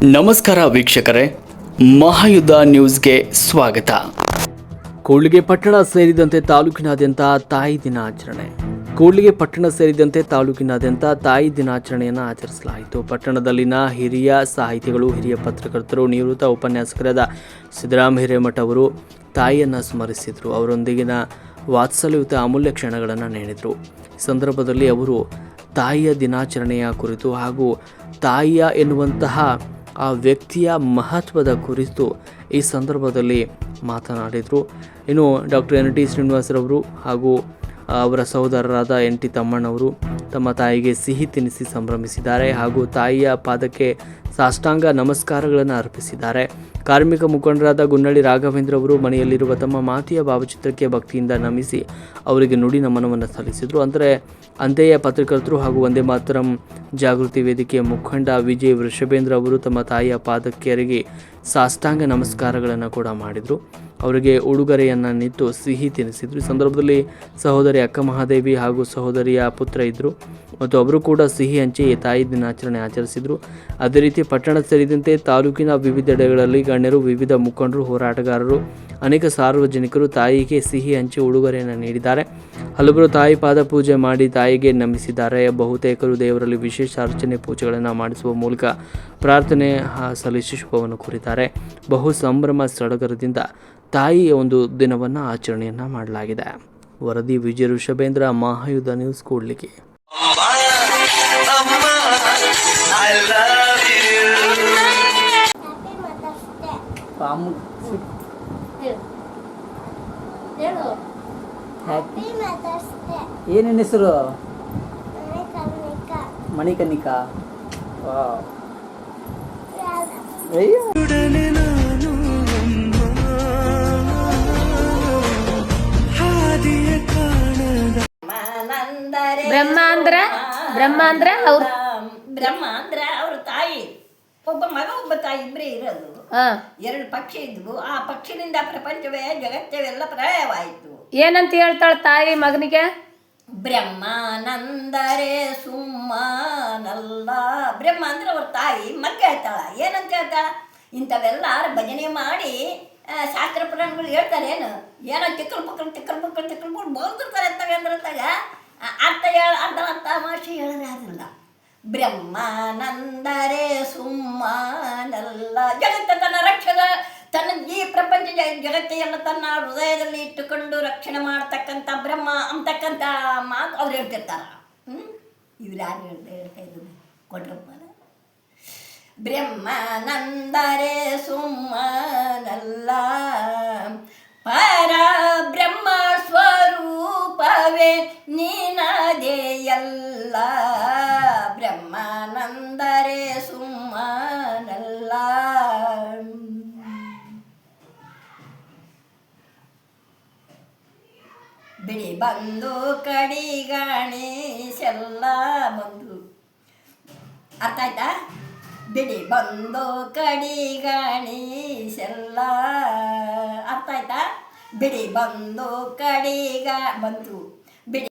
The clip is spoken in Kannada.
ನಮಸ್ಕಾರ ವೀಕ್ಷಕರೇ, ಮಹಾಯುದ್ಧ ನ್ಯೂಸ್ಗೆ ಸ್ವಾಗತ. ಕೂಡ್ಲಿಗೆ ಪಟ್ಟಣ ಸೇರಿದಂತೆ ತಾಲೂಕಿನಾದ್ಯಂತ ತಾಯಿ ದಿನಾಚರಣೆ. ಕೂಡ್ಲಿಗೆ ಪಟ್ಟಣ ಸೇರಿದಂತೆ ತಾಲೂಕಿನಾದ್ಯಂತ ತಾಯಿ ದಿನಾಚರಣೆಯನ್ನು ಆಚರಿಸಲಾಯಿತು. ಪಟ್ಟಣದಲ್ಲಿನ ಹಿರಿಯ ಸಾಹಿತಿಗಳು, ಹಿರಿಯ ಪತ್ರಕರ್ತರು, ನಿವೃತ್ತ ಉಪನ್ಯಾಸಕರಾದ ಸಿದ್ದರಾಮ ಹಿರೇಮಠ ಅವರು ತಾಯಿಯನ್ನು ಸ್ಮರಿಸಿದರು. ಅವರೊಂದಿಗಿನ ವಾತ್ಸಲ್ಯಯುತ ಅಮೂಲ್ಯ ಕ್ಷಣಗಳನ್ನು ನೆನೆದರು. ಈ ಸಂದರ್ಭದಲ್ಲಿ ಅವರು ತಾಯಿಯ ದಿನಾಚರಣೆಯ ಕುರಿತು ಹಾಗೂ ತಾಯಿಯ ಎನ್ನುವಂತಹ ಆ ವ್ಯಕ್ತಿಯ ಮಹತ್ವದ ಕುರಿತು ಈ ಸಂದರ್ಭದಲ್ಲಿ ಮಾತನಾಡಿದರು. ಇನ್ನು ಡಾಕ್ಟರ್ ಎನ್ ಟಿ ಶ್ರೀನಿವಾಸರವರು ಹಾಗೂ ಅವರ ಸಹೋದರರಾದ ಎನ್ ಟಿ ತಮ್ಮಣ್ಣವರು ತಮ್ಮ ತಾಯಿಗೆ ಸಿಹಿ ತಿನ್ನಿಸಿ ಸಂಭ್ರಮಿಸಿದ್ದಾರೆ ಹಾಗೂ ತಾಯಿಯ ಪಾದಕ್ಕೆ ಸಾಷ್ಟಾಂಗ ನಮಸ್ಕಾರಗಳನ್ನು ಅರ್ಪಿಸಿದ್ದಾರೆ. ಕಾರ್ಮಿಕ ಮುಖಂಡರಾದ ಗುನ್ನಳ್ಳಿ ರಾಘವೇಂದ್ರ ಅವರು ಮನೆಯಲ್ಲಿರುವ ತಮ್ಮ ಮಾತೆಯ ಭಾವಚಿತ್ರಕ್ಕೆ ಭಕ್ತಿಯಿಂದ ನಮಿಸಿ ಅವರಿಗೆ ನುಡಿ ನಮನವನ್ನು ಸಲ್ಲಿಸಿದರು. ಅಂತೆಯೇ ಪತ್ರಕರ್ತರು ಹಾಗೂ ವಂದೇ ಮಾತರಂ ಜಾಗೃತಿ ವೇದಿಕೆಯ ಮುಖಂಡ ವಿಜಯ್ ವೃಷಭೇಂದ್ರ ಅವರು ತಮ್ಮ ತಾಯಿಯ ಪಾದಕ್ಕೆ ಎರಗಿ ಸಾಷ್ಟಾಂಗ ನಮಸ್ಕಾರಗಳನ್ನು ಕೂಡ ಮಾಡಿದರು. ಅವರಿಗೆ ಉಡುಗೊರೆಯನ್ನು ನಿಟ್ಟು ಸಿಹಿ ತಿನ್ನಿಸಿದರು. ಈ ಸಂದರ್ಭದಲ್ಲಿ ಸಹೋದರಿ ಅಕ್ಕ ಮಹಾದೇವಿ ಹಾಗೂ ಸಹೋದರಿಯ ಪುತ್ರ ಇದ್ದರು ಮತ್ತು ಅವರು ಕೂಡ ಸಿಹಿ ಹಂಚಿ ತಾಯಿ ದಿನಾಚರಣೆ ಆಚರಿಸಿದರು. ಅದೇ ರೀತಿ ಪಟ್ಟಣ ಸೇರಿದಂತೆ ತಾಲೂಕಿನ ವಿವಿಧೆಡೆಗಳಲ್ಲಿ ಗಣ್ಯರು, ವಿವಿಧ ಮುಖಂಡರು, ಹೋರಾಟಗಾರರು, ಅನೇಕ ಸಾರ್ವಜನಿಕರು ತಾಯಿಗೆ ಸಿಹಿ ಹಂಚಿ ಉಡುಗೊರೆಯನ್ನು ನೀಡಿದ್ದಾರೆ. ಹಲವರು ತಾಯಿ ಪಾದ ಪೂಜೆ ಮಾಡಿ ತಾಯಿಗೆ ನಮಿಸಿದ್ದಾರೆ. ಬಹುತೇಕರು ದೇವರಲ್ಲಿ ವಿಶೇಷ ಅರ್ಚನೆ ಪೂಜೆಗಳನ್ನು ಮಾಡಿಸುವ ಮೂಲಕ ಪ್ರಾರ್ಥನೆ ಸಲ್ಲಿಸಿ ಶುಭವನ್ನು ಕೋರಿದ್ದಾರೆ. ಬಹು ಸಂಭ್ರಮ ಸಡಗರದಿಂದ ತಾಯಿಯ ಒಂದು ದಿನವನ್ನು ಆಚರಣೆಯನ್ನು ಮಾಡಲಾಗಿದೆ. ವರದಿ ವಿಜಯ ವೃಷಭೇಂದ್ರ, ಮಹಾಯುದ್ಧ ನ್ಯೂಸ್, ಕೂಡ್ಲಿಗೆ. ಏನೇನು ಹೆಸರು? ಮಣಿಕರ್ಣಿಕಾ. ಬ್ರಹ್ಮ ಅಂದ್ರೆ ಅವ್ರ ತಾಯಿ, ಒಬ್ಬ ಮಗ ಒಬ್ಬ ತಾಯಿ ಇಬ್ಬರೇ ಇರೋದು. ಎರಡು ಪಕ್ಷಿ ಇದ್ವು. ಆ ಪಕ್ಷಿನಿಂದ ಪ್ರಪಂಚವೇ ಜಗತ್ತವೆಲ್ಲ ಪ್ರಳಯವಾಯಿತು. ಏನಂತ ಹೇಳ್ತಾಳ ತಾಯಿ ಮಗನಿಗೆ? ಬ್ರಹ್ಮಾನಂದರೆ ಸುಮ್ಮನಲ್ಲ. ಬ್ರಹ್ಮ ಅಂದ್ರೆ ಅವ್ರ ತಾಯಿ ಮಗ ಹೇಳ್ತಾಳ. ಏನಂತ ಹೇಳ್ತಾಳ? ಇಂಥವೆಲ್ಲ ಭಜನೆ ಮಾಡಿ ಶಾಸ್ತ್ರ ಪುರಾಣಗಳು ಹೇಳ್ತಾರೆ. ಏನೋ ತಿಕ್ಕಲ್ ಪಕ್ಕಲ್ ಬೋಲ್ತಿರ್ತಾರೆ ಅಂತಂದ್ರತ್ತಾಗ ಅರ್ಥ ಮಾಷಿ ಹೇಳಿದ್ರೆ ಅದಲ್ಲ. ಬ್ರಹ್ಮಾನಂದರೆ ಸುಮ್ಮನಲ್ಲ. ಜಗತ್ತ ತನ್ನ ರಕ್ಷದ ತನ್ನ ಈ ಪ್ರಪಂಚ ಜಗತ್ತೆಲ್ಲ ತನ್ನ ಹೃದಯದಲ್ಲಿ ಇಟ್ಟುಕೊಂಡು ರಕ್ಷಣೆ ಮಾಡ್ತಕ್ಕಂಥ ಬ್ರಹ್ಮ ಅಂತಕ್ಕಂಥ ಮಾತು ಅವ್ರು ಹೇಳ್ತಿರ್ತಾರ. ಇವ್ರು ಯಾರು ಹೇಳ್ತಾ ಇದ್ರು? ಕೊಟ್ರಪ್ಪ. ಬ್ರಹ್ಮಾನಂದರೆ ಸುಮ್ಮನಲ್ಲ, ಪರ ಬ್ರಹ್ಮ ಸ್ವರೂಪವೇ ನೀನದೆಯಲ್ಲ. ಬ್ರಹ್ಮಾನಂದರೆ ಸುಮ್ಮನಲ್ಲ. ಬಿಡಿ ಬಂದು ಕಡಿಗಣಿಸೆಲ್ಲ ಬಂದು. ಅರ್ಥ ಆಯ್ತಾ? ಬಿಡಿ ಬಂದು ಕಡಿಗಣಿಸೆಲ್ಲ. ಅರ್ಥ ಆಯ್ತಾ? ಬಿಡಿ ಬಂದು ಬಂತು. ಬಿಡಿ